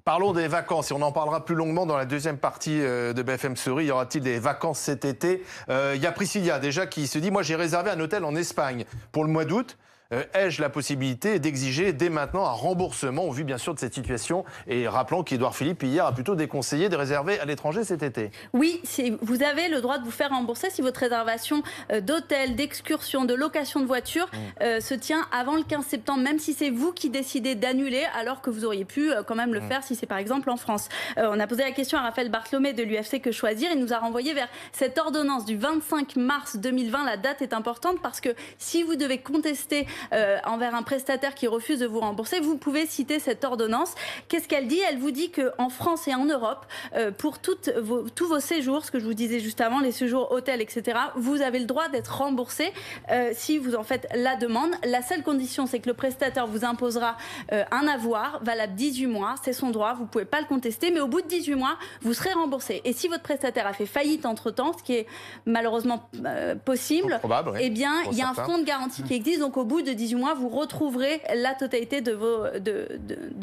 Parlons des vacances et on en parlera plus longuement dans la deuxième partie de BFM Story. Y aura-t-il des vacances cet été? Il y a Priscilla déjà qui se dit « Moi j'ai réservé un hôtel en Espagne pour le mois d'août. Ai-je la possibilité d'exiger dès maintenant un remboursement au vu bien sûr de cette situation ?» Et rappelons qu'Édouard Philippe hier a plutôt déconseillé de réserver à l'étranger cet été. Oui, vous avez le droit de vous faire rembourser si votre réservation d'hôtel, d'excursion, de location de voiture se tient avant le 15 septembre, même si c'est vous qui décidez d'annuler, alors que vous auriez pu quand même le faire si c'est par exemple en France. On a posé la question à Raphaël Bartholomé de l'UFC Que Choisir. Il nous a renvoyé vers cette ordonnance du 25 mars 2020. La date est importante parce que si vous devez contester envers un prestataire qui refuse de vous rembourser, vous pouvez citer cette ordonnance. Qu'est-ce qu'elle dit? Elle vous dit qu'en France et en Europe, pour tous vos séjours, ce que je vous disais juste avant, les séjours hôtels, etc., vous avez le droit d'être remboursé si vous en faites la demande. La seule condition, c'est que le prestataire vous imposera un avoir valable 18 mois. C'est son droit, vous ne pouvez pas le contester, mais au bout de 18 mois, vous serez remboursé. Et si votre prestataire a fait faillite entre-temps, ce qui est malheureusement possible, probable, oui, eh bien, il y a un fonds de garantie qui existe. Donc, au bout de 18 mois, vous retrouverez la totalité de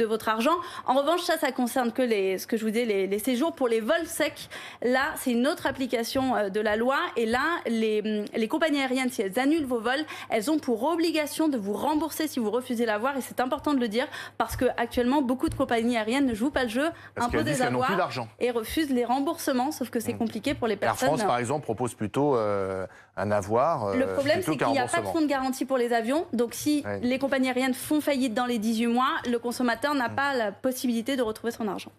votre argent. En revanche, ça concerne que ce que je vous disais, les séjours pour les vols secs. Là, c'est une autre application de la loi. Et là, les compagnies aériennes, si elles annulent vos vols, elles ont pour obligation de vous rembourser si vous refusez l'avoir. Et c'est important de le dire parce qu'actuellement, beaucoup de compagnies aériennes ne jouent pas le jeu, imposent des avoirs et refusent les remboursements. Sauf que c'est compliqué pour les personnes. Air France, par exemple, propose plutôt un avoir. Le problème, c'est qu'il n'y a pas de fonds de garantie pour les avions. Donc, si les compagnies aériennes font faillite dans les 18 mois, le consommateur n'a pas la possibilité de retrouver son argent.